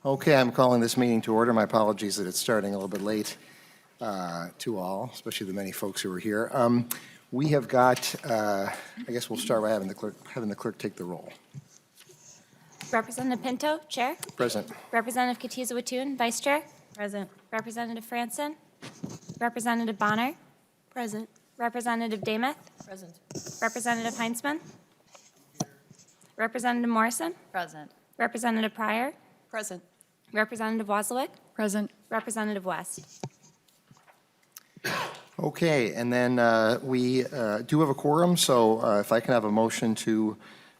Okay, I'm calling this meeting to order. My apologies that it's starting a little bit late to all, especially the many folks who are here. We have got, I guess we'll start by having the clerk take the roll. Representative Pinto, Chair. Present. Representative Kotyza-Witthuhn, Vice Chair. Present. Representative Franson. Representative Bonner. Present. Representative Damath. Present. Representative Heinzman. Representative Morrison. Present. Representative Pryor. Present. Representative Wozlowick. Present. Representative West. Okay, and then we do have a quorum, so if I can have a motion to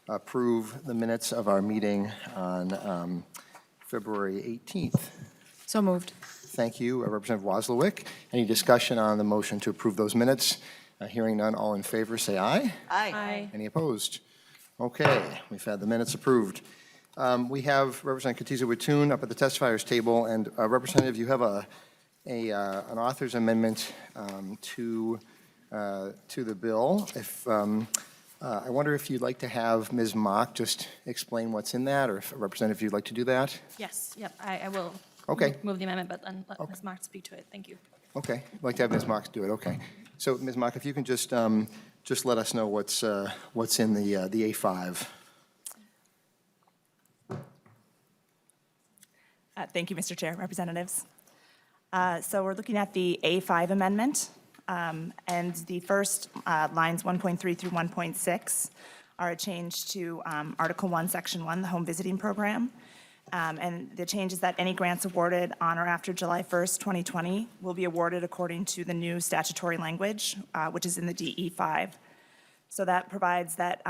approve the minutes of our meeting on February 18th. So moved. Thank you, Representative Wozlowick. Any discussion on the motion to approve those minutes? Hearing none, all in favor, say aye. Aye. Any opposed? Okay, we've had the minutes approved. We have Representative Kotyza-Witthuhn up at the testifiers table, and Representative, you have an author's amendment to the bill. If I wonder if you'd like to have Ms. Mock just explain what's in that, or if Representative, you'd like to do that? Yes, yep, I will Okay. move the amendment, but then let Ms. Mock speak to it. Thank you. Okay, I'd like to have Ms. Mock do it. Okay. So Ms. Mock, if you can just let us know what's in the A5. Thank you, Mr. Chair, representatives. So we're looking at the A5 amendment, and the first lines 1.3 through 1.6 are a change to Article 1, Section 1, the home visiting program. And the change is that any grants awarded on or after July 1st, 2020 will be awarded according to the new statutory language, which is in the DE5. So that provides that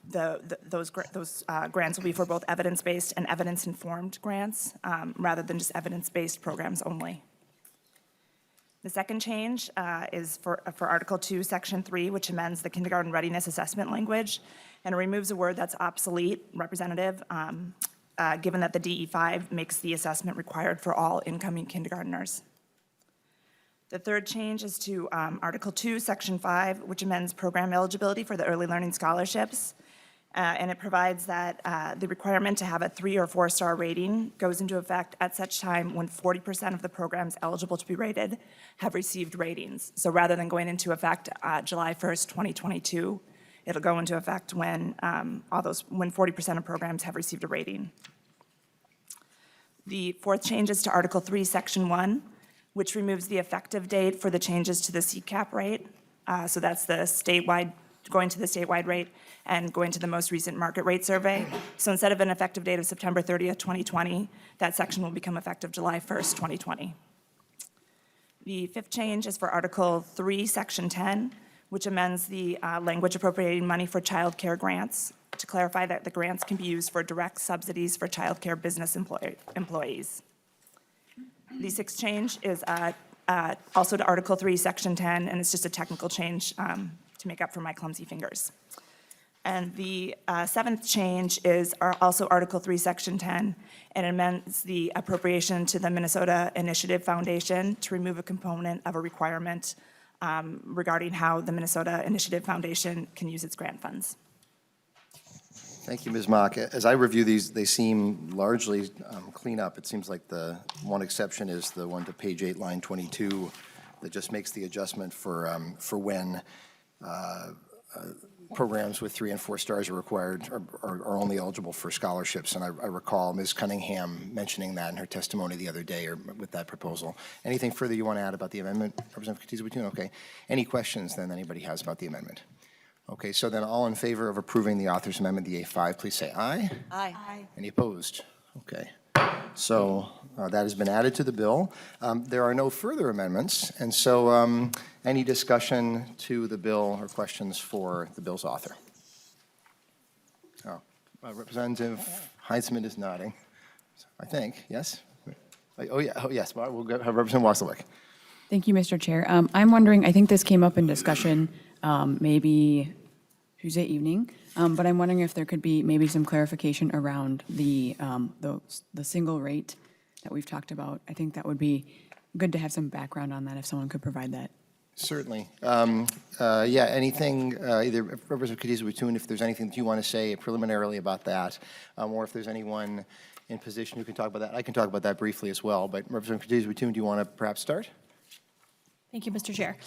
those grants will be for both evidence-based and evidence-informed grants, rather than just evidence-based programs only. The second change is for Article 2, Section 3, which amends the kindergarten readiness assessment language and removes a word that's obsolete, representative, given that the DE5 makes the assessment required for all incoming kindergartners. The third change is to Article 2, Section 5, which amends program eligibility for the early learning scholarships. And it provides that the requirement to have a 3- or 4-star rating goes into effect at such time when 40% of the programs eligible to be rated have received ratings. So rather than going into effect July 1st, 2022, it'll go into effect when when 40% of programs have received a rating. The fourth change is to Article 3, Section 1, which removes the effective date for the changes to the CCAP rate. So that's the statewide, going to the statewide rate and going to the most recent market rate survey. So instead of an effective date of September 30th, 2020, that section will become effective July 1st, 2020. The fifth change is for Article 3, Section 10, which amends the language appropriating money for child care grants to clarify that the grants can be used for direct subsidies for child care business employees. The sixth change is also to Article 3, Section 10, and it's just a technical change to make up for my clumsy fingers. And the seventh change is also Article 3, Section 10, and amends the appropriation to the Minnesota Initiative Foundation to remove a component of a requirement regarding how the Minnesota Initiative Foundation can use its grant funds. Thank you, Ms. Mock. As I review these, they seem largely clean up. It seems like the one exception is the one to page 8, line 22, that just makes the adjustment for when programs with 3 and 4 stars are required are only eligible for scholarships. And I recall Ms. Cunningham mentioning that in her testimony the other day, or with that proposal. Anything further you want to add about the amendment, Representative Kotyza-Witthuhn? Okay. Any questions then anybody has about the amendment? Okay, so then all in favor of approving the author's amendment, the A5, please say aye. Aye. Any opposed? Okay. So that has been added to the bill. There are no further amendments, and so any discussion to the bill or questions for the bill's author? Oh, Representative Heinzman is nodding, I think. Yes? Oh, yes. We'll go have Representative Wozlowick. Thank you, Mr. Chair. I'm wondering, I think this came up in discussion maybe Tuesday evening, but I'm wondering if there could be maybe some clarification around the single rate that we've talked about. I think that would be good to have some background on that if someone could provide that. Certainly. Yeah, anything, either Representative Kotyza-Witthuhn, if there's anything that you want to say preliminarily about that, or if there's anyone in position who can talk about that. I can talk about that briefly as well, but Representative Kotyza-Witthuhn, do you want to perhaps start? Thank you, Mr. Chair.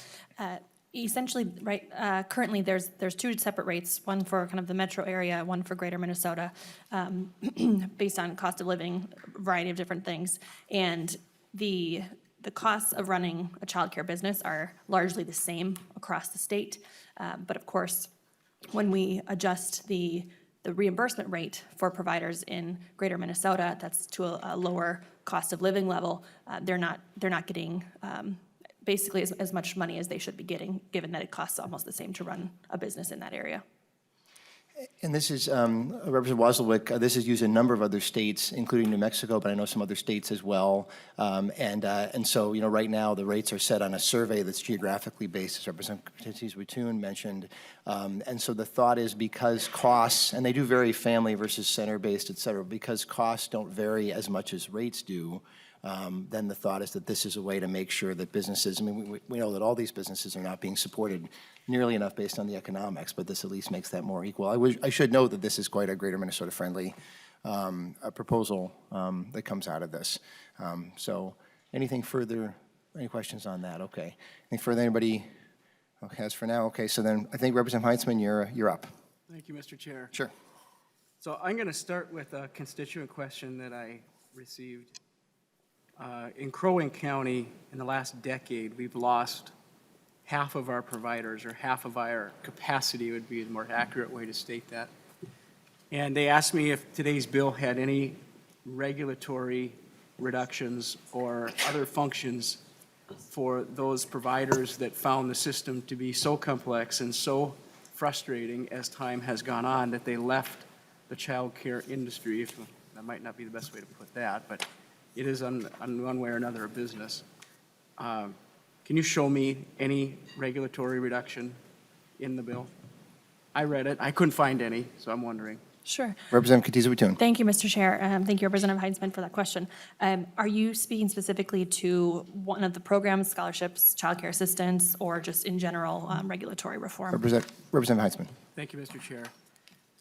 Essentially, right, currently, there's two separate rates, one for kind of the metro area, one for greater Minnesota, based on cost of living, a variety of different things. And the costs of running a childcare business are largely the same across the state. But of course, when we adjust the reimbursement rate for providers in greater Minnesota, that's to a lower cost of living level, they're not getting basically as much money as they should be getting, given that it costs almost the same to run a business in that area. And this is, Representative Wasselwick, this is used in a number of other states, including New Mexico, but I know some other states as well. And so, right now, the rates are set on a survey that's geographically based, as Representative Kotyza-Witthuhn mentioned. And so the thought is because costs, and they do vary family versus center-based, et cetera, because costs don't vary as much as rates do, then the thought is that this is a way to make sure that businesses, I mean, we know that all these businesses are not being supported nearly enough based on the economics, but this at least makes that more equal. I should note that this is quite a greater Minnesota-friendly proposal that comes out of this. So anything further, any questions on that? Okay. Anything further anybody has for now? Okay, so then I think Representative Heintzman, you're up. Thank you, Mr. Chair. Sure. So I'm going to start with a constituent question that I received. In Crow Wing County, in the last decade, we've lost half of our providers, or half of our capacity would be a more accurate way to state that. And they asked me if today's bill had any regulatory reductions or other functions for those providers that found the system to be so complex and so frustrating as time has gone on that they left the child care industry. That might not be the best way to put that, but it is on one way or another a business. Can you show me any regulatory reduction in the bill? I read it. I couldn't find any, so I'm wondering. Sure. Representative Kotyza-Witthuhn. Thank you, Mr. Chair. Thank you, Representative Heintzman, for that question. Are you speaking specifically to one of the programs, scholarships, childcare assistance, or just in general regulatory reform? Representative Heintzman. Thank you, Mr. Chair.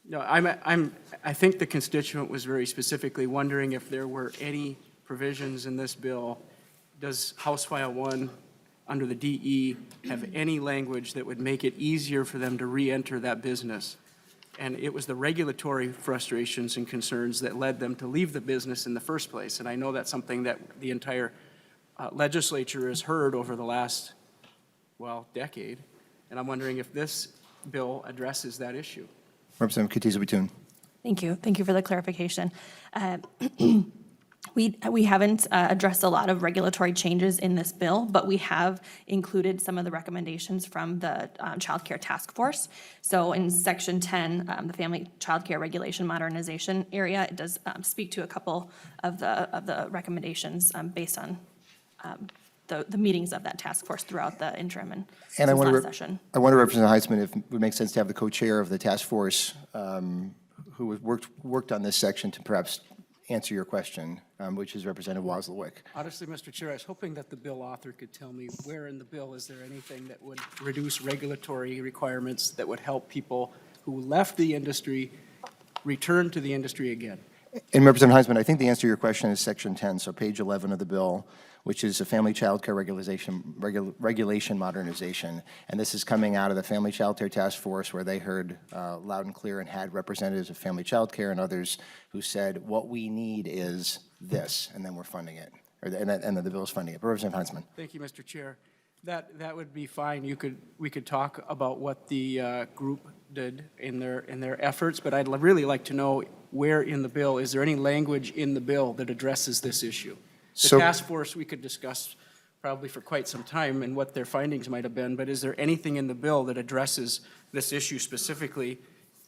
No, I think the constituent was very specifically wondering if there were any provisions in this bill. Does House File 1 under the DE have any language that would make it easier for them to re-enter that business? And it was the regulatory frustrations and concerns that led them to leave the business in the first place. And I know that's something that the entire legislature has heard over the last, decade. And I'm wondering if this bill addresses that issue. Representative Kotyza-Witthuhn. Thank you. Thank you for the clarification. We haven't addressed a lot of regulatory changes in this bill, but we have included some of the recommendations from the Child Care Task Force. So in Section 10, the Family Child Care Regulation Modernization area, it does speak to a couple of the recommendations based on the meetings of that task force throughout the interim and And I since wonder, last session. I wonder, Representative Heintzman, if it would make sense to have the co-chair of the task force who worked on this section to perhaps answer your question, which is Representative Wasselwick. Honestly, Mr. Chair, I was hoping that the bill author could tell me where in the bill is there anything that would reduce regulatory requirements that would help people who left the industry return to the industry again. And Representative Heintzman, I think the answer to your question is Section 10, so page 11 of the bill, which is a family child care regulation modernization. And this is coming out of the Family Child Care Task Force, where they heard loud and clear and had representatives of family child care and others who said, what we need is this, and then we're funding it, and then the bill is funding it. But Representative Heintzman. Thank you, Mr. Chair. That would be fine. We could talk about what the group did in their efforts, but I'd really like to know where in the bill, is there any language in the bill that addresses this issue? The task force we could discuss probably for quite some time and what their findings might have been, but is there anything in the bill that addresses this issue specifically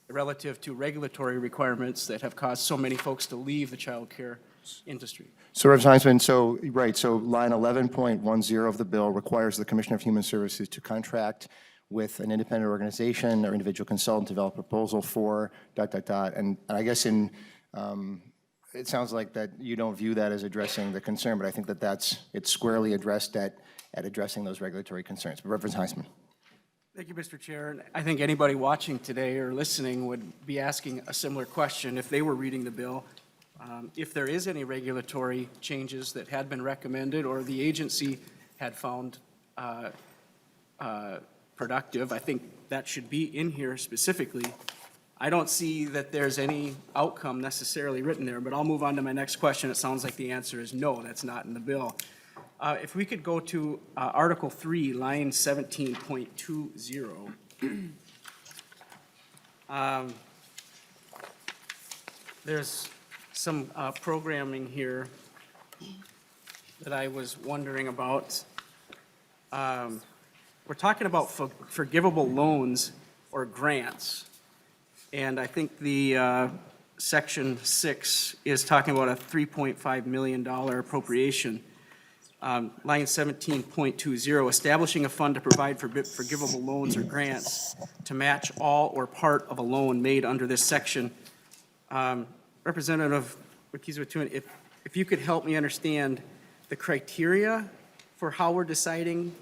relative to regulatory requirements that have caused so many folks to leave the child care industry? So, Representative Heintzman, so line 11.10 of the bill requires the Commissioner of Human Services to contract with an independent organization or individual consultant to develop a proposal for ... And I guess it sounds like that you don't view that as addressing the concern, but I think that it's squarely addressed at addressing those regulatory concerns. But Representative Heintzman. Thank you, Mr. Chair. And I think anybody watching today or listening would be asking a similar question if they were reading the bill. if there is any regulatory changes that had been recommended or the agency had found productive, I think that should be in here specifically. I don't see that there's any outcome necessarily written there, but I'll move on to my next question. It sounds like the answer is no, that's not in the bill. If we could go to Article 3, line 17.20. There's some programming here that I was wondering about. We're talking about forgivable loans or grants. And I think the Section 6 is talking about a $3.5 million appropriation. Line 17.20, establishing a fund to provide for forgivable loans or grants to match all or part of a loan made under this section. Representative Kotyza-Witthuhn, if you could help me understand the criteria for how we're deciding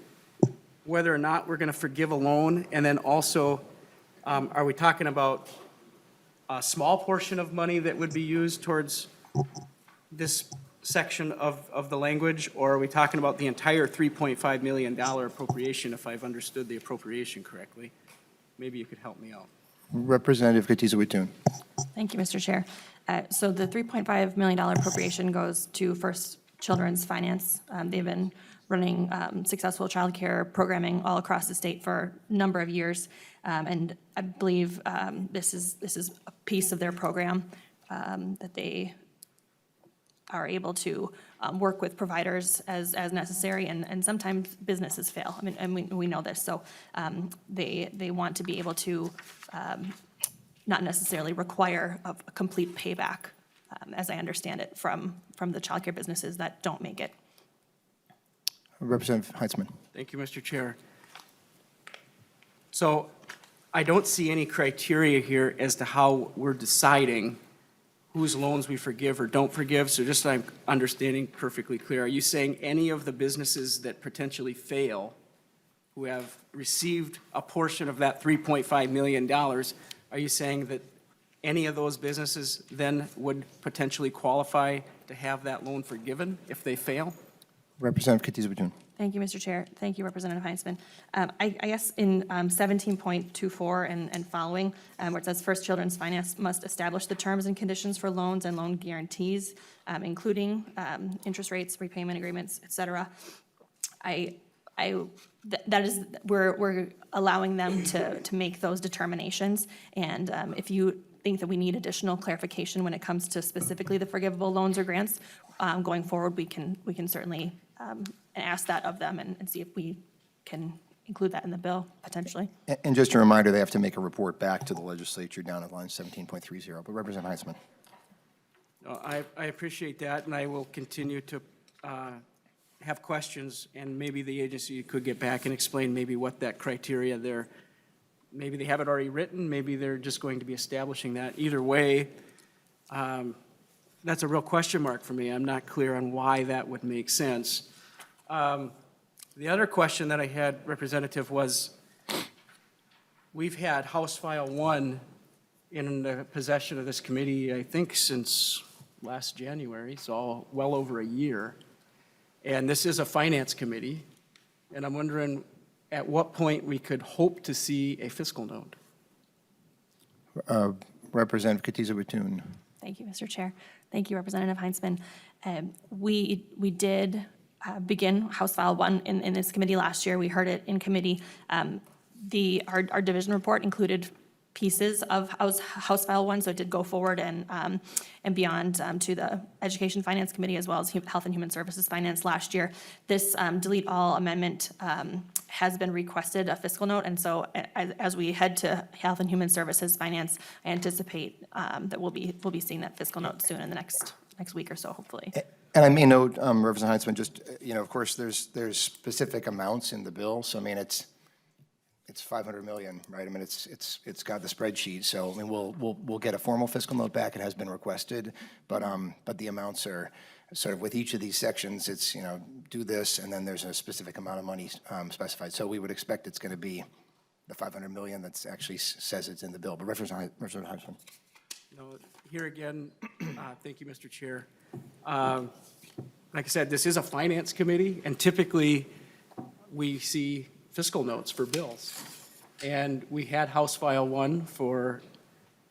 whether or not we're going to forgive a loan, and then also, are we talking about a small portion of money that would be used towards this section of the language, or are we talking about the entire $3.5 million appropriation, if I've understood the appropriation correctly? Maybe you could help me out. Representative Kotyza-Witthuhn. Thank you, Mr. Chair. So the $3.5 million appropriation goes to First Children's Finance. They've been running successful childcare programming all across the state for a number of years. And I believe this is a piece of their program that they are able to work with providers as necessary, and sometimes businesses fail. I mean, and we know this, so they want to be able to not necessarily require a complete payback, as I understand it, from the childcare businesses that don't make it. Representative Heitzman. Thank you, Mr. Chair. So I don't see any criteria here as to how we're deciding whose loans we forgive or don't forgive. So just so I'm understanding perfectly clear, are you saying any of the businesses that potentially fail, who have received a portion of that $3.5 million, are you saying that any of those businesses then would potentially qualify to have that loan forgiven if they fail? Representative Kotyza-Witthuhn. Thank you, Mr. Chair. Thank you, Representative Heitzman. I guess in 17.24 and following, where it says First Children's Finance must establish the terms and conditions for loans and loan guarantees, including interest rates, repayment agreements, et cetera. That is, we're allowing them to make those determinations. And if you think that we need additional clarification when it comes to specifically the forgivable loans or grants, going forward, we can certainly ask that of them and see if we can include that in the bill, potentially. And just a reminder, they have to make a report back to the legislature down at line 17.30. But Representative Heitzman. I appreciate that, and I will continue to have questions, and maybe the agency could get back and explain maybe what that criteria there, maybe they have it already written, maybe they're just going to be establishing that. Either way, that's a real question mark for me. I'm not clear on why that would make sense. The other question that I had, Representative, was we've had House File 1 in the possession of this committee, I think, since last January, so well over a year. And this is a finance committee, and I'm wondering at what point we could hope to see a fiscal note. Representative Kotyza-Witthuhn. Thank you, Mr. Chair. Thank you, Representative Heitzman. We did begin House File 1 in this committee last year. We heard it in committee. Our division report included pieces of House File 1, so it did go forward and beyond to the Education Finance Committee as well as Health and Human Services Finance last year. This delete all amendment has been requested a fiscal note, and so as we head to Health and Human Services Finance, I anticipate that we'll be seeing that fiscal note soon in the next week or so, hopefully. And I may note, Representative Heitzman, just, of course, there's specific amounts in the bill. So, I mean, it's 500 million, right? I mean, it's got the spreadsheet. So, I mean, we'll get a formal fiscal note back. It has been requested, but the amounts are sort of with each of these sections. It's do this, and then there's a specific amount of money specified. So we would expect it's going to be the 500 million that actually says it's in the bill. But Representative Heitzman. No, here again, thank you, Mr. Chair. Like I said, this is a finance committee, and typically, we see fiscal notes for bills. And we had House File 1 for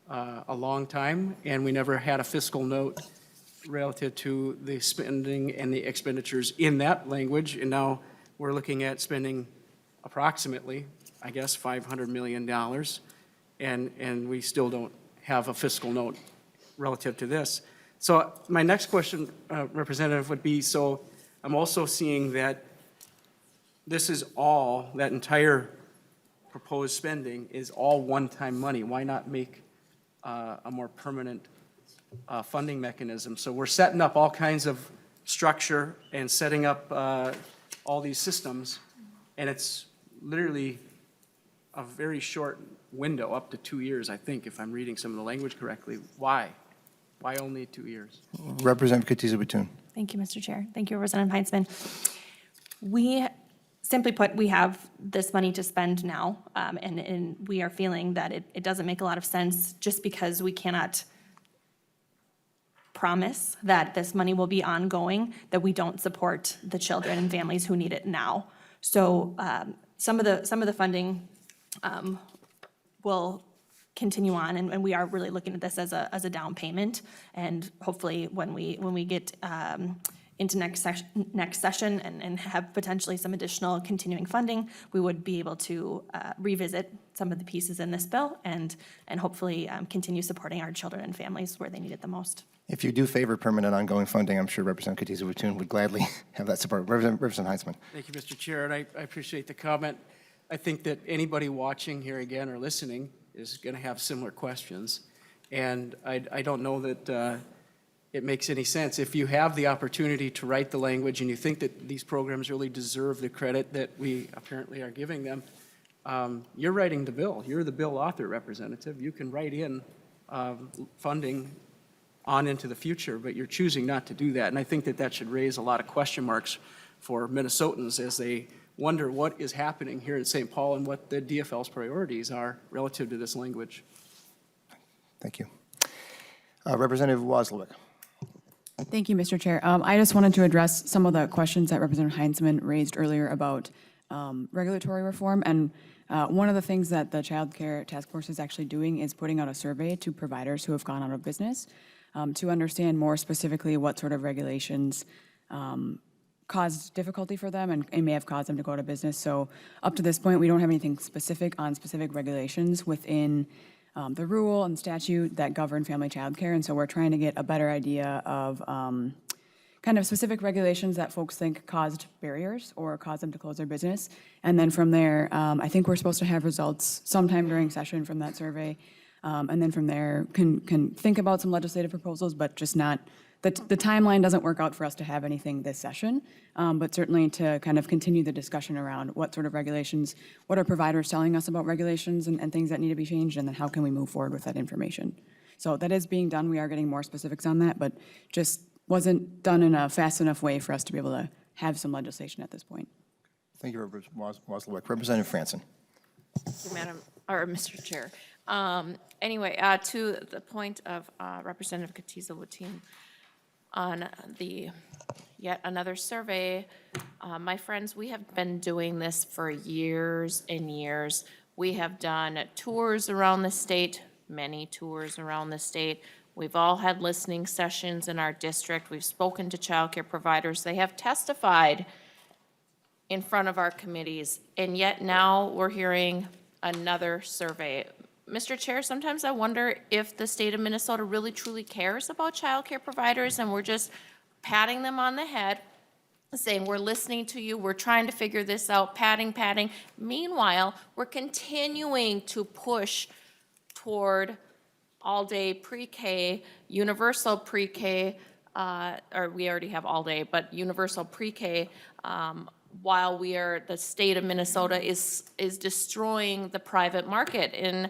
a long time, and we never had a fiscal note relative to the spending and the expenditures in that language. And now we're looking at spending approximately, I guess, $500 million. And we still don't have a fiscal note relative to this. So my next question, Representative, would be, so I'm also seeing that this is all, that entire proposed spending is all one-time money. Why not make a more permanent funding mechanism? So we're setting up all kinds of structure and setting up all these systems, and it's literally a very short window, up to 2 years, I think, if I'm reading some of the language correctly. Why? Why only 2 years? Representative Kotyza-Witthuhn. Thank you, Mr. Chair. Thank you, Representative Heinzman. We, simply put, we have this money to spend now, and we are feeling that it doesn't make a lot of sense just because we cannot promise that this money will be ongoing, that we don't support the children and families who need it now. So some of the funding will continue on, and we are really looking at this as a down payment. And hopefully, when we get into next session and have potentially some additional continuing funding, we would be able to revisit some of the pieces in this bill and hopefully continue supporting our children and families where they need it the most. If you do favor permanent ongoing funding, I'm sure Representative Kotyza-Witthuhn would gladly have that support. Representative Heinzman. Thank you, Mr. Chair, and I appreciate the comment. I think that anybody watching here again or listening is going to have similar questions. And I don't know that it makes any sense. If you have the opportunity to write the language and you think that these programs really deserve the credit that we apparently are giving them, you're writing the bill. You're the bill author, Representative. You can write in funding on into the future, but you're choosing not to do that. And I think that that should raise a lot of question marks for Minnesotans as they wonder what is happening here in St. Paul and what the DFL's priorities are relative to this language. Thank you. Representative Wozlowick. Thank you, Mr. Chair. I just wanted to address some of the questions that Representative Heinzman raised earlier about regulatory reform. And one of the things that the Child Care Task Force is actually doing is putting out a survey to providers who have gone out of business to understand more specifically what sort of regulations caused difficulty for them and may have caused them to go out of business. So up to this point, we don't have anything specific on specific regulations within the rule and statute that govern family child care. And so we're trying to get a better idea of kind of specific regulations that folks think caused barriers or caused them to close their business. And then from there, I think we're supposed to have results sometime during session from that survey. And then from there, can think about some legislative proposals, but just not, the timeline doesn't work out for us to have anything this session, but certainly to kind of continue the discussion around what sort of regulations, what are providers telling us about regulations and things that need to be changed, and then how can we move forward with that information. So that is being done. We are getting more specifics on that, but just wasn't done in a fast enough way for us to be able to have some legislation at this point. Thank you, Representative Wozlowick. Representative Franson. Mr. Chair. Anyway, to the point of Representative Kotyza-Witthuhn on the yet another survey, my friends, we have been doing this for years and years. We have done tours around the state, many tours around the state. We've all had listening sessions in our district. We've spoken to child care providers. They have testified in front of our committees, and yet now we're hearing another survey. Mr. Chair, sometimes I wonder if the state of Minnesota really truly cares about child care providers and we're just patting them on the head, saying we're listening to you, we're trying to figure this out, patting. Meanwhile, we're continuing to push toward all-day pre-K, universal pre-K, or we already have all-day, but universal pre-K, while the state of Minnesota is destroying the private market. And,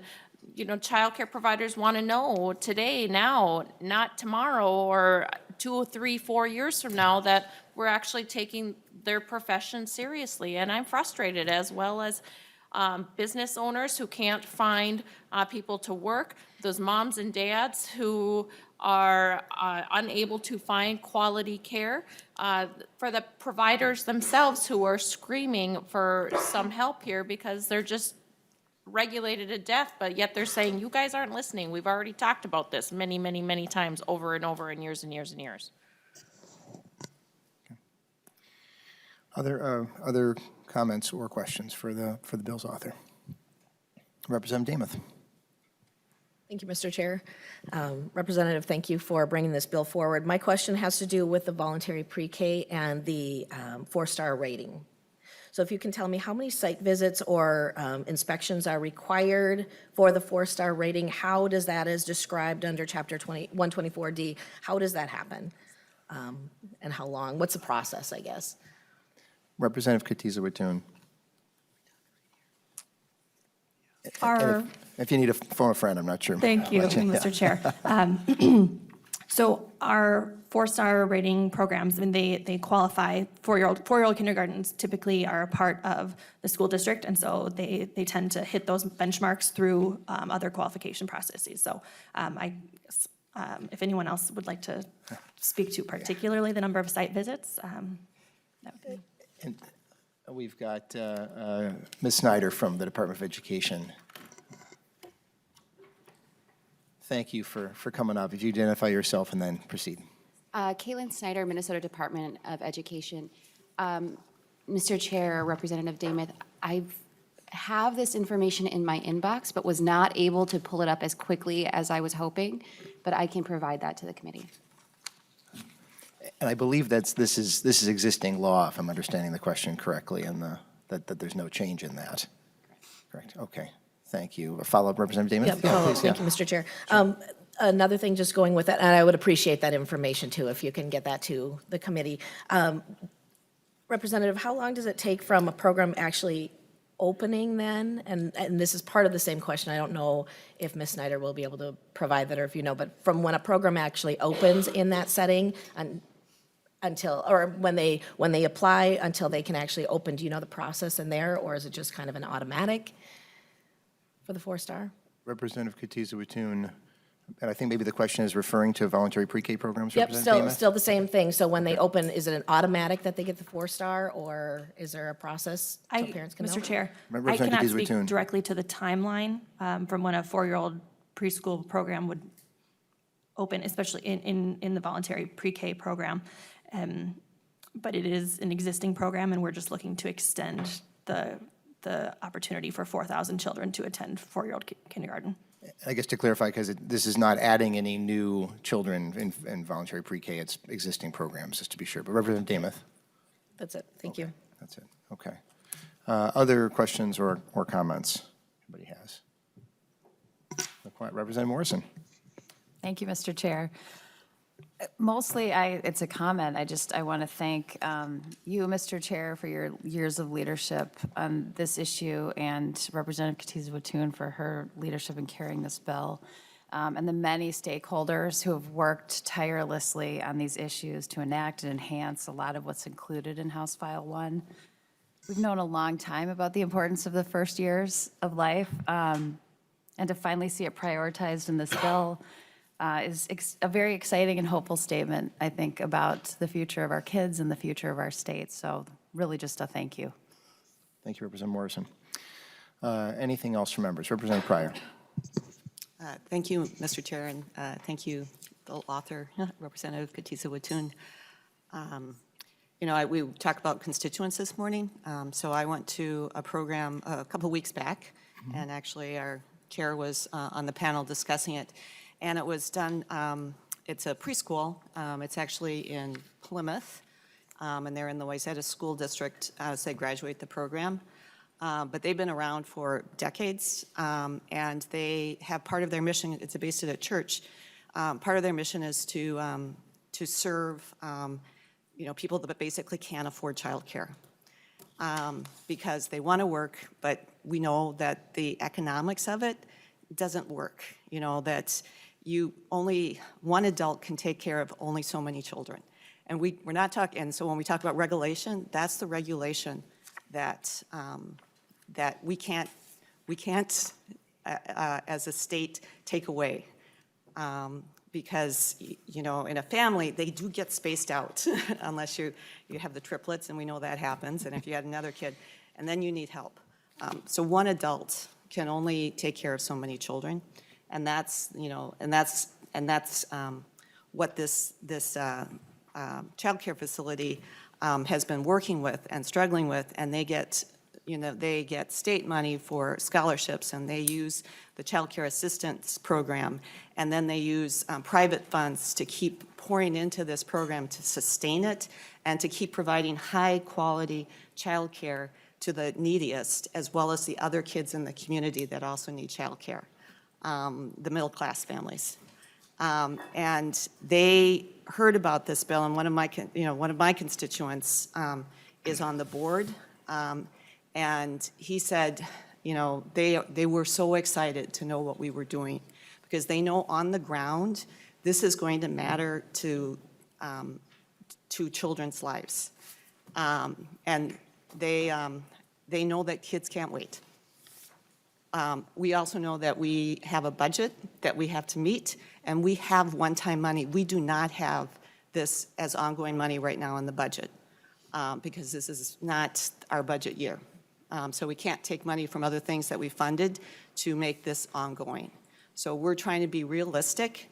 you know, childcare providers want to know today, now, not tomorrow, or 2, 3, 4 years from now, that we're actually taking their profession seriously. And I'm frustrated, as well as business owners who can't find people to work, those moms and dads who are unable to find quality care, for the providers themselves who are screaming for some help here because they're just regulated to death, but yet they're saying, you guys aren't listening. We've already talked about this many, many, many times over and over and years and years and years. Other comments or questions for the bill's author? Representative Demuth. Thank you, Mr. Chair. Representative, thank you for bringing this bill forward. My question has to do with the voluntary pre-K and the 4-star rating. So if you can tell me how many site visits or inspections are required for the 4-star rating, how does that, as described under Chapter 124D, how does that happen? And how long? What's the process, I guess? Representative Kotyza-Witthuhn. If you need to phone a friend, I'm not sure. Thank you, Mr. Chair. So our 4-star rating programs, I mean, they qualify, four-year-old kindergartens typically are a part of the school district, and so they tend to hit those benchmarks through other qualification processes. So if anyone else would like to speak to particularly the number of site visits, that would be. And we've got Ms. Snyder from the Department of Education. Thank you for coming up. If you identify yourself and then proceed. Caitlin Snyder, Minnesota Department of Education. Mr. Chair, Representative Demuth, I have this information in my inbox, but was not able to pull it up as quickly as I was hoping, but I can provide that to the committee. And I believe this is existing law, if I'm understanding the question correctly, and that there's no change in that. Correct. Okay. Thank you. A follow-up, Representative Demuth? Yeah, Please, thank you, Mr. Chair. Another thing, just going with that, and I would appreciate that information too, if you can get that to the committee. Representative, how long does it take from a program actually opening then? And this is part of the same question. I don't know if Ms. Snyder will be able to provide that, or if you know, but from when a program actually opens in that setting until, or when they apply until they can actually open, do you know the process in there, or is it just kind of an automatic for the 4-star? Representative Kotyza-Witthuhn, and I think maybe the question is referring to voluntary pre-K programs, Yep, Representative Demuth? still the same thing. So when they open, is it an automatic that they get the 4-star, or is there a process so parents can know? Mr. Chair, I Representative cannot speak Kotyza-Witthuhn. directly to the timeline from when a 4-year-old preschool program would open, especially in the voluntary pre-K program. But it is an existing program, and we're just looking to extend the opportunity for 4,000 children to attend 4-year-old kindergarten. I guess to clarify, because this is not adding any new children in voluntary pre-K, it's existing programs, just to be sure. But Representative Demuth? That's it. Thank you. That's it. Okay. Other questions or comments anybody has? Representative Morrison? Thank you, Mr. Chair. Mostly, it's a comment. I want to thank you, Mr. Chair, for your years of leadership on this issue, and Representative Kotyza-Witthuhn for her leadership in carrying this bill, and the many stakeholders who have worked tirelessly on these issues to enact and enhance a lot of what's included in House File 1. We've known a long time about the importance of the first years of life, and to finally see it prioritized in this bill is a very exciting and hopeful statement, I think, about the future of our kids and the future of our state. So really just a thank you. Thank you, Representative Morrison. Anything else from members? Representative Pryor. Thank you, Mr. Chair, and thank you, the author, Representative Kotyza-Witthuhn. We talked about constituents this morning, so I went to a program a couple weeks back, and actually our chair was on the panel discussing it. And it was done, it's a preschool. It's actually in Plymouth, and they're in the Wayzata School District as they graduate the program. But they've been around for decades, and they have part of their mission, it's based at a church. Part of their mission is to serve, people that basically can't afford childcare. Because they want to work, but we know that the economics of it doesn't work. That one adult can take care of only so many children. And we're not talking, and so when we talk about regulation, that's the regulation that that we can't, as a state, take away. Because, you know, in a family, they do get spaced out unless you have the triplets, and we know that happens, and if you had another kid, and then you need help. So one adult can only take care of so many children, and that's, you know, and that's what this childcare facility has been working with and struggling with, and they get, you know, they get state money for scholarships, and they use the child care assistance program, and then they use private funds to keep pouring into this program to sustain it and to keep providing high-quality child care to the neediest, as well as the other kids in the community that also need child care, the middle-class families. And they heard about this bill, and one of my constituents is on the board, and he said, you know, they were so excited to know what we were doing, because they know on the ground this is going to matter to children's lives, and they know that kids can't wait. We also know that we have a budget that we have to meet, and we have one-time money. We do not have this as ongoing money right now in the budget, because this is not our budget year. So we can't take money from other things that we funded to make this ongoing. So we're trying to be realistic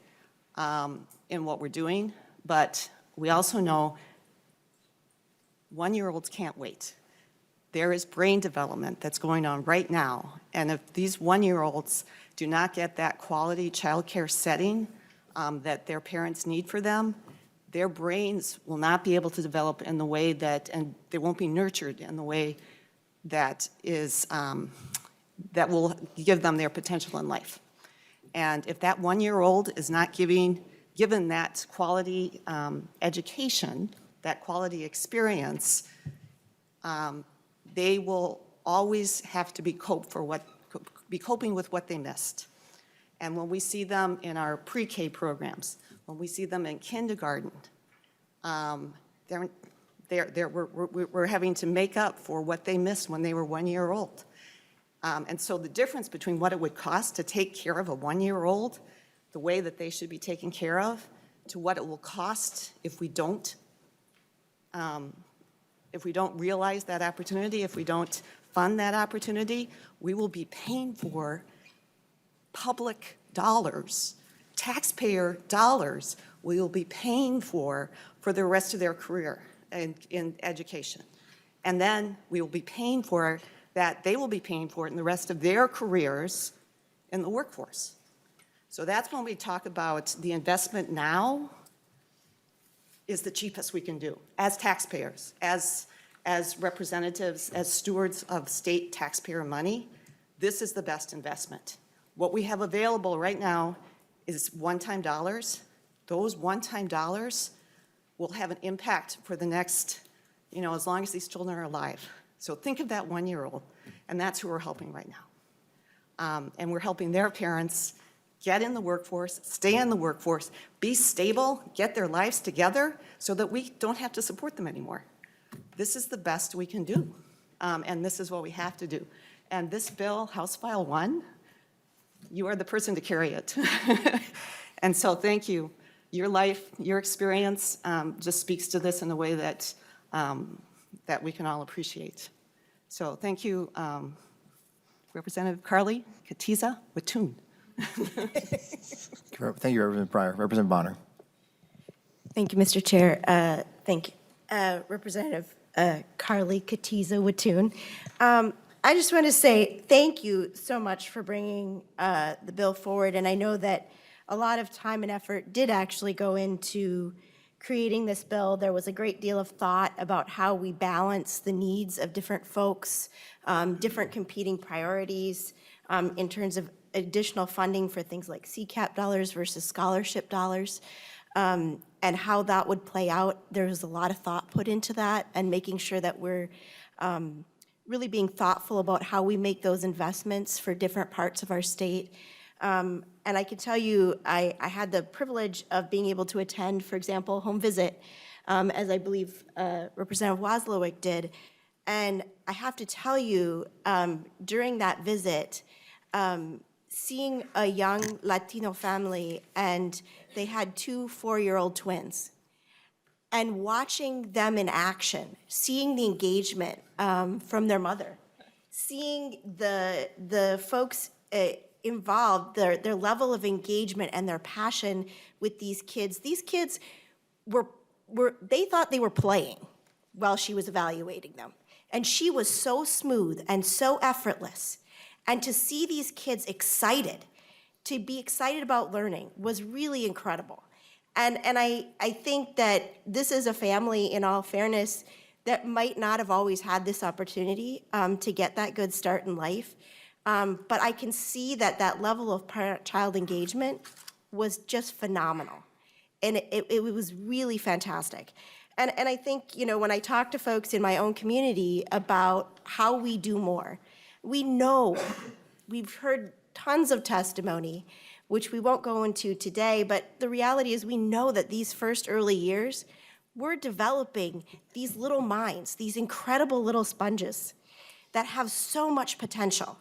in what we're doing, but we also know one-year-olds can't wait. There is brain development that's going on right now, and if these one-year-olds do not get that quality childcare setting that their parents need for them, their brains will not be able to develop in the way that, and they won't be nurtured in the way that is, that will give them their potential in life. And if that one-year-old is not given that quality education, that quality experience, they will always have to be coping with what they missed. And when we see them in our pre-K programs, when we see them in kindergarten, we're having to make up for what they missed when they were 1 year old. And so the difference between what it would cost to take care of a 1 year old, the way that they should be taken care of, to what it will cost if we don't realize that opportunity, if we don't fund that opportunity, we will be paying for public dollars, taxpayer dollars, we will be paying for the rest of their career in education. And then we will be paying for that, they will be paying for it in the rest of their careers in the workforce. So that's when we talk about the investment now is the cheapest we can do as taxpayers, as representatives, as stewards of state taxpayer money. This is the best investment. What we have available right now is one-time dollars. Those one-time dollars will have an impact for the next, you know, as long as these children are alive. So think of that 1 year old, and that's who we're helping right now. And we're helping their parents get in the workforce, stay in the workforce, be stable, get their lives together so that we don't have to support them anymore. This is the best we can do, and this is what we have to do. And this bill, House File 1, you are the person to carry it. And so thank you. Your life, your experience just speaks to this in a way that, that we can all appreciate. So thank you, Representative Carly Kotyza-Witthuhn. Thank you, Representative Pryor. Representative Bonner. Thank you, Mr. Chair. Thank you, Representative Carly Kotyza-Witthuhn. I just want to say thank you so much for bringing the bill forward, and I know that a lot of time and effort did actually go into creating this bill. There was a great deal of thought about how we balance the needs of different folks, different competing priorities in terms of additional funding for things like CCAP dollars versus scholarship dollars, and how that would play out. There was a lot of thought put into that, and making sure that we're really being thoughtful about how we make those investments for different parts of our state. And I can tell you, I had the privilege of being able to attend, for example, home visit, as I believe Representative Wozlowick did. And I have to tell you, during that visit, seeing a young Latino family, and they had 2 4-year-old twins, and watching them in action, seeing the engagement from their mother, seeing the folks involved, their level of engagement and their passion with these kids. These kids they thought they were playing while she was evaluating them. And she was so smooth and so effortless. And to see these kids excited, to be excited about learning, was really incredible. And I think that this is a family, in all fairness, that might not have always had this opportunity to get that good start in life. But I can see that level of parent-child engagement was just phenomenal. And it was really fantastic. And I think, when I talk to folks in my own community about how we do more, we know, we've heard tons of testimony, which we won't go into today, but the reality is we know that these first early years, we're developing these little minds, these incredible little sponges that have so much potential.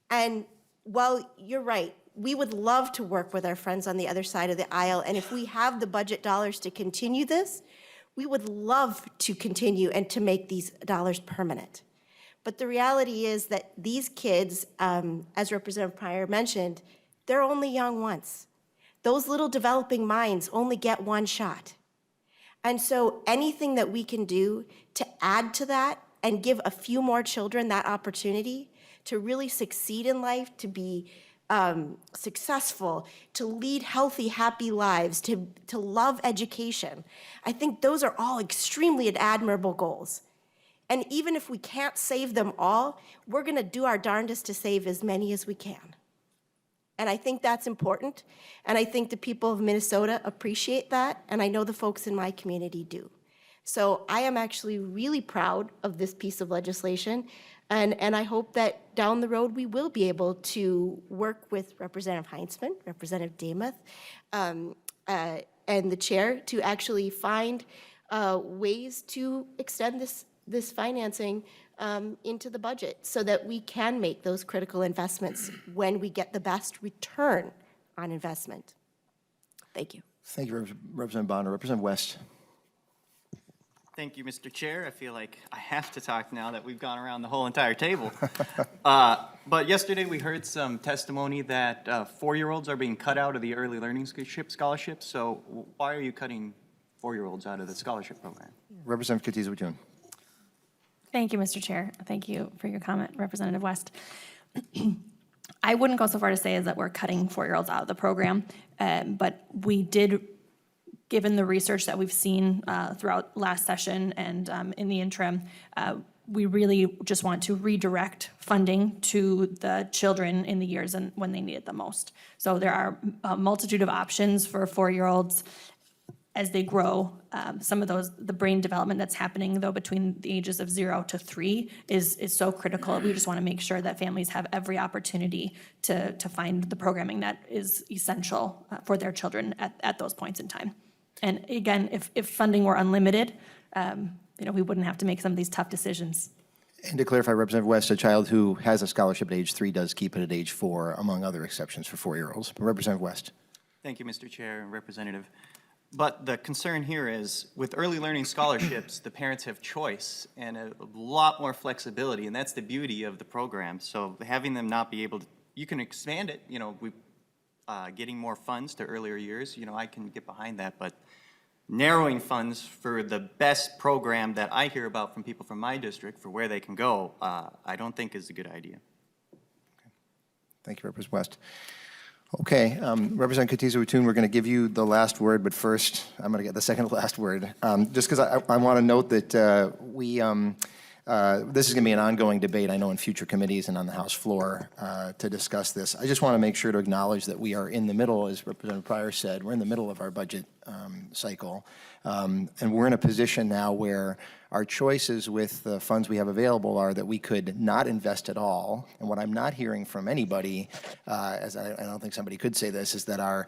And while you're right, we would love to work with our friends on the other side of the aisle, and if we have the budget dollars to continue this, we would love to continue and to make these dollars permanent. But the reality is that these kids, as Representative Pryor mentioned, they're only young once. Those little developing minds only get one shot. And so anything that we can do to add to that and give a few more children that opportunity to really succeed in life, to be successful, to lead healthy, happy lives, to love education. I think those are all extremely admirable goals. And even if we can't save them all, we're gonna do our darndest to save as many as we can. And I think that's important. And I think the people of Minnesota appreciate that. And I know the folks in my community do. So I am actually really proud of this piece of legislation. And I hope that down the road, we will be able to work with Representative Heinzman, Representative Demuth, and the chair to actually find ways to extend this financing into the budget so that we can make those critical investments when we get the best return on investment. Thank you. Thank you, Representative Bonner. Representative West. Thank you, Mr. Chair. I feel like I have to talk now that we've gone around the whole entire table. But yesterday we heard some testimony that 4-year-olds are being cut out of the early learning scholarships. So why are you cutting 4-year-olds out of the scholarship program? Representative Kotyza-Witthuhn. Thank you, Mr. Chair. Thank you for your comment, Representative West. I wouldn't go so far to say as that we're cutting 4-year-olds out of the program, but we did, given the research that we've seen throughout last session and in the interim, we really just want to redirect funding to the children in the years and when they need it the most. So there are a multitude of options for 4-year-olds as they grow. Some of those, the brain development that's happening though between the ages of 0 to 3 is so critical. We just want to make sure that families have every opportunity to find the programming that is essential for their children at those points in time. And again, if funding were unlimited, we wouldn't have to make some of these tough decisions. And to clarify, Representative West, a child who has a scholarship at age 3 does keep it at age 4, among other exceptions for 4-year-olds. Representative West. Thank you, Mr. Chair and Representative. But the concern here is with early learning scholarships, the parents have choice and a lot more flexibility, and that's the beauty of the program. So having them not be able to, you can expand it, getting more funds to earlier years, I can get behind that, but narrowing funds for the best program that I hear about from people from my district for where they can go, I don't think is a good idea. Okay. Thank you, Representative West. Okay, Representative Kotyza-Witthuhn, we're going to give you the last word, but first, I'm going to get the second to last word. Just because I want to note that this is going to be an ongoing debate, I know, in future committees and on the House floor to discuss this. I just want to make sure to acknowledge that we are in the middle, as Representative Pryor said, we're in the middle of our budget cycle. And we're in a position now where our choices with the funds we have available are that we could not invest at all. And what I'm not hearing from anybody, as I don't think somebody could say this, is that our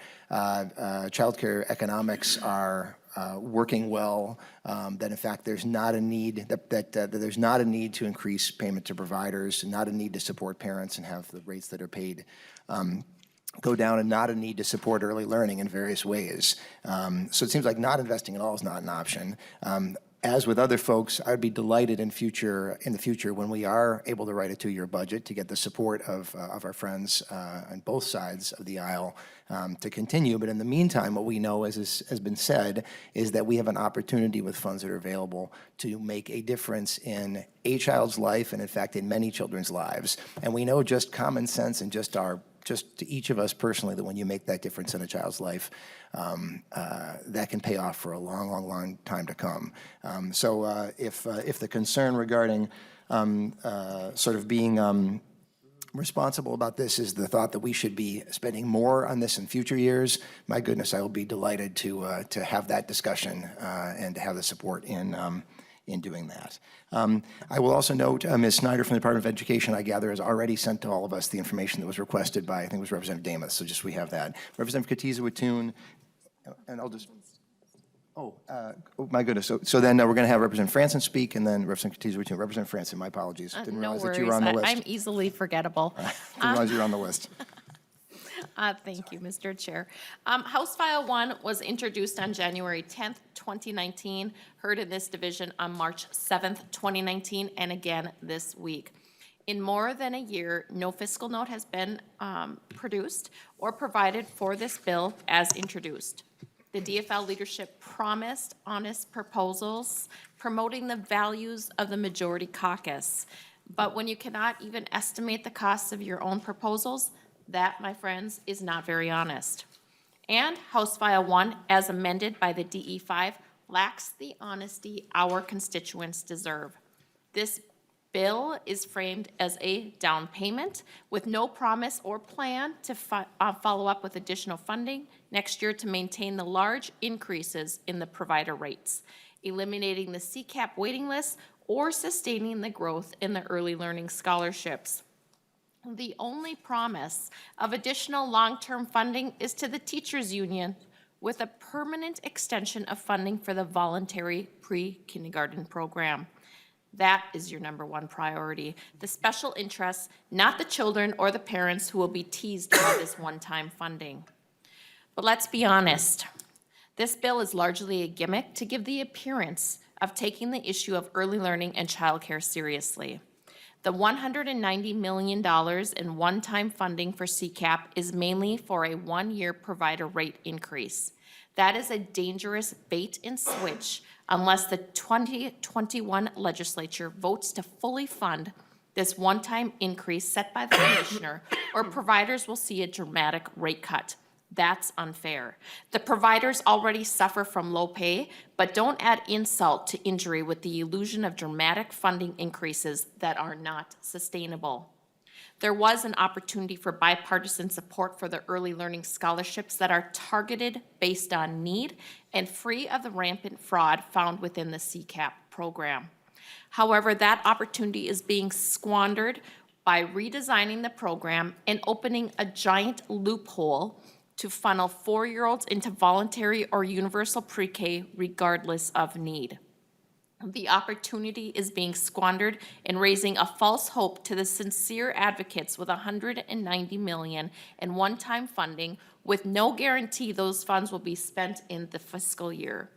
child care economics are working well, that in fact there's not a need, that there's not a need to increase payment to providers, and not a need to support parents and have the rates that are paid go down, and not a need to support early learning in various ways. So it seems like not investing at all is not an option. As with other folks, I'd be delighted in the future when we are able to write a 2-year budget to get the support of our friends on both sides of the aisle to continue. But in the meantime, what we know, as has been said, is that we have an opportunity with funds that are available to make a difference in a child's life, and in fact in many children's lives. And we know just common sense and just to each of us personally, that when you make that difference in a child's life, that can pay off for a long, long, long time to come. So if the concern regarding sort of being responsible about this is the thought that we should be spending more on this in future years, my goodness, I will be delighted to have that discussion and to have the support in doing that. I will also note Ms. Snyder from the Department of Education, I gather, has already sent to all of us the information that was requested by, I think it was Representative Damas, so just we have that. Representative Kotyza-Witthuhn, and I'll just, oh my goodness. So then we're going to have Representative Franson speak, and then Representative Kotyza-Witthuhn. Representative Franson, my apologies. Didn't No realize that you were on the worries. list. I'm easily forgettable. Didn't realize you were on the list. Thank you, Mr. Chair. House File 1 was introduced on January 10th, 2019, heard in this division on March 7th, 2019, and again this week. In more than a year, no fiscal note has been produced or provided for this bill as introduced. The DFL leadership promised honest proposals, promoting the values of the majority caucus. But when you cannot even estimate the costs of your own proposals, that, my friends, is not very honest. And House File 1, as amended by the DE5, lacks the honesty our constituents deserve. This bill is framed as a down payment with no promise or plan to follow up with additional funding next year to maintain the large increases in the provider rates, eliminating the CCAP waiting list, or sustaining the growth in the early learning scholarships. The only promise of additional long-term funding is to the teachers' union, with a permanent extension of funding for the voluntary pre-kindergarten program. That is your number one priority. The special interests, not the children or the parents who will be teased by this one-time funding. But let's be honest. This bill is largely a gimmick to give the appearance of taking the issue of early learning and childcare seriously. The $190 million in one-time funding for CCAP is mainly for a one-year provider rate increase. That is a dangerous bait and switch unless the 2021 legislature votes to fully fund this one-time increase set by the commissioner, or providers will see a dramatic rate cut. That's unfair. The providers already suffer from low pay, but don't add insult to injury with the illusion of dramatic funding increases that are not sustainable. There was an opportunity for bipartisan support for the early learning scholarships that are targeted based on need and free of the rampant fraud found within the CCAP program. However, that opportunity is being squandered by redesigning the program and opening a giant loophole to funnel 4-year-olds into voluntary or universal pre-K regardless of need. The opportunity is being squandered in raising a false hope to the sincere advocates with $190 million in one-time funding with no guarantee those funds will be spent in the fiscal year.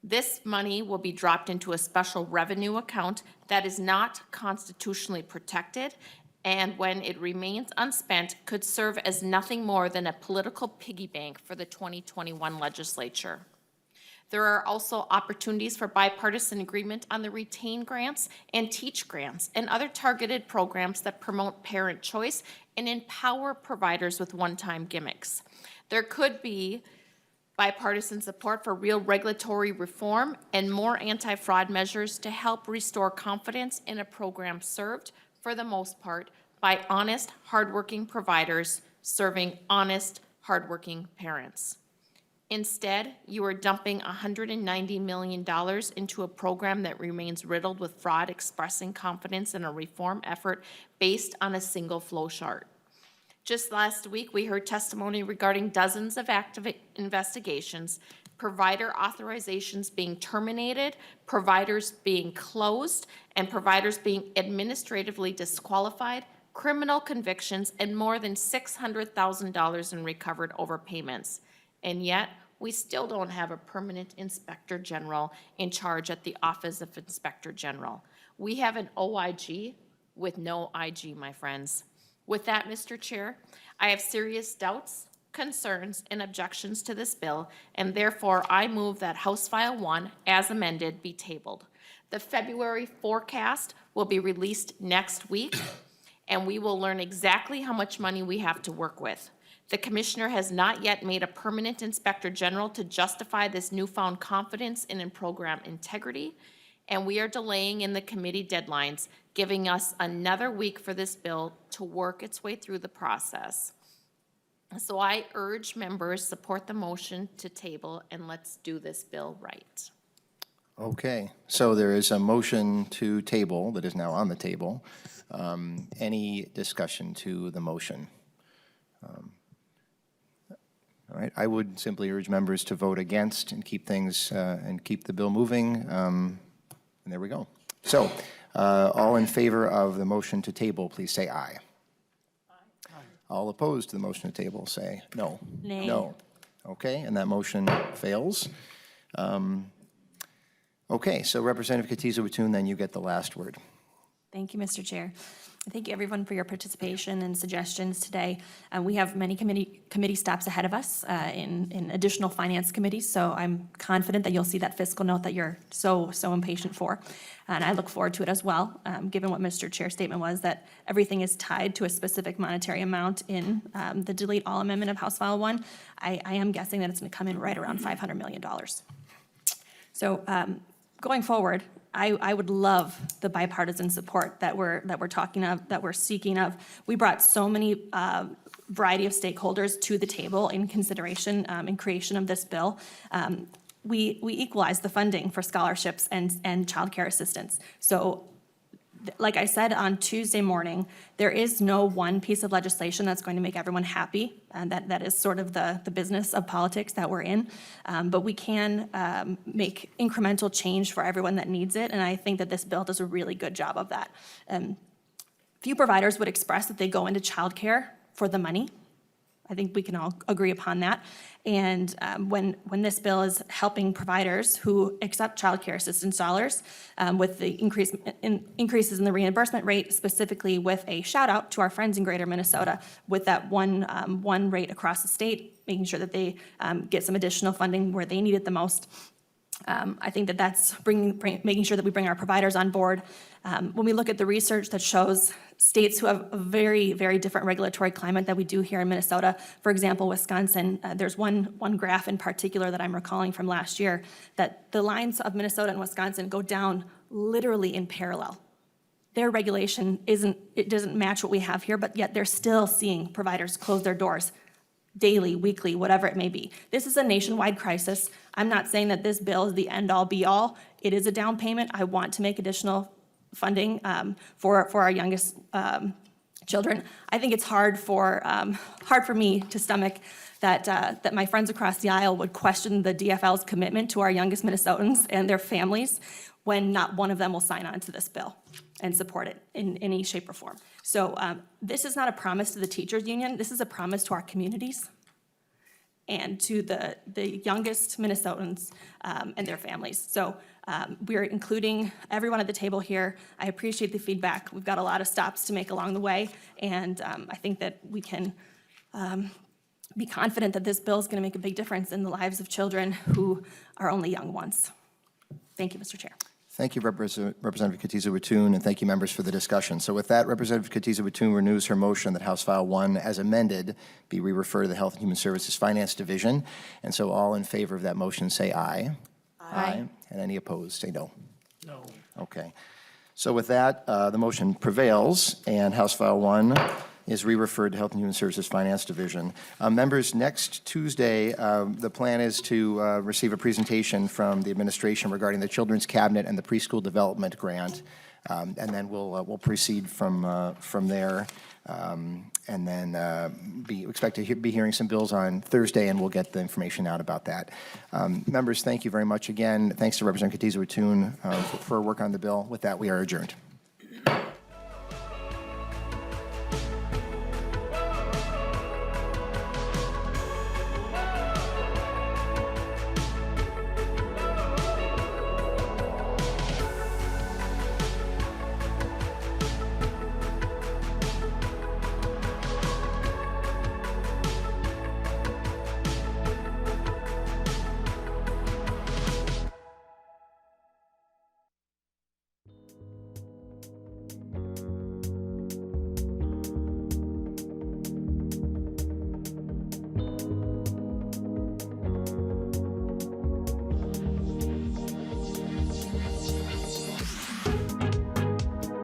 This money will be dropped into a special revenue account that is not constitutionally protected, and when it remains unspent, could serve as nothing more than a political piggy bank for the 2021 legislature. There are also opportunities for bipartisan agreement on the retain grants and teach grants and other targeted programs that promote parent choice and empower providers with one-time gimmicks. There could be bipartisan support for real regulatory reform and more anti-fraud measures to help restore confidence in a program served, for the most part, by honest, hardworking providers serving honest, hardworking parents. Instead, you are dumping $190 million into a program that remains riddled with fraud, expressing confidence in a reform effort based on a single flow chart. Just last week, we heard testimony regarding dozens of active investigations provider authorizations being terminated, providers being closed, and providers being administratively disqualified, criminal convictions, and more than $600,000 in recovered overpayments. And yet, we still don't have a permanent Inspector General in charge at the Office of Inspector General. We have an OIG with no IG, my friends. With that, Mr. Chair, I have serious doubts, concerns, and objections to this bill, and therefore I move that House File 1, as amended, be tabled. The February forecast will be released next week, and we will learn exactly how much money we have to work with. The Commissioner has not yet made a permanent Inspector General to justify this newfound confidence in program integrity, and we are delaying in the committee deadlines, giving us another week for this bill to work its way through the process. So I urge members support the motion to table, and let's do this bill right. Okay, so there is a motion to table that is now on the table. Any discussion to the motion? All right, I would simply urge members to vote against and keep things, and keep the bill moving. And there we go. So, all in favor of the motion to table, please say aye. Aye. All opposed to the motion to table, say no. Nay. No. Okay, and that motion fails. Okay, so Representative Kotyza-Witthuhn, then you get the last word. Thank you, Mr. Chair. Thank you, everyone, for your participation and suggestions today. We have many committee stops ahead of us in additional finance committees, so I'm confident that you'll see that fiscal note that you're so impatient for. And I look forward to it as well, given what Mr. Chair's statement was, that everything is tied to a specific monetary amount in the delete all amendment of House File 1. I am guessing that it's going to come in right around $500 million. So going forward, I would love the bipartisan support that we're talking of, that we're seeking of. We brought so many variety of stakeholders to the table in consideration in creation of this bill. We equalized the funding for scholarships and child care assistance. So like I said on Tuesday morning, there is no one piece of legislation that's going to make everyone happy, and that is sort of the business of politics that we're in. But we can make incremental change for everyone that needs it, and I think that this bill does a really good job of that. Few providers would express that they go into childcare for the money. I think we can all agree upon that. And when this bill is helping providers who accept child care assistance dollars with the increases in the reimbursement rate, specifically with a shout out to our friends in Greater Minnesota with that one rate across the state, making sure that they get some additional funding where they need it the most. I think that that's making sure that we bring our providers on board. When we look at the research that shows states who have a very, very different regulatory climate that we do here in Minnesota, for example, Wisconsin, there's one graph in particular that I'm recalling from last year, that the lines of Minnesota and Wisconsin go down literally in parallel. Their regulation doesn't match what we have here, but yet they're still seeing providers close their doors daily, weekly, whatever it may be. This is a nationwide crisis. I'm not saying that this bill is the end-all, be-all. It is a down payment. I want to make additional funding for our youngest children. I think it's hard for me to stomach that my friends across the aisle would question the DFL's commitment to our youngest Minnesotans and their families when not one of them will sign on to this bill and support it in any shape or form. So this is not a promise to the teachers union. This is a promise to our communities and to the youngest Minnesotans and their families. So we're including everyone at the table here. I appreciate the feedback. We've got a lot of stops to make along the way, and I think that we can be confident that this bill is going to make a big difference in the lives of children who are only young ones. Thank you, Mr. Chair. Thank you, Representative Kotyza-Witthuhn, and thank you, members, for the discussion. So with that, Representative Kotyza-Witthuhn renews her motion that House File 1, as amended, be re-referred to the Health and Human Services Finance Division. And so all in favor of that motion say aye. Aye. And any opposed, say no. No. Okay. So with that, the motion prevails, and House File 1 is re-referred to Health and Human Services Finance Division. Members, next Tuesday, the plan is to receive a presentation from the administration regarding the Children's Cabinet and the Preschool Development Grant. And then we'll proceed from there. And then expect to be hearing some bills on Thursday, and we'll get the information out about that. Members, thank you very much again. Thanks to Representative Kotyza-Witthuhn for her work on the bill. With that, we are adjourned.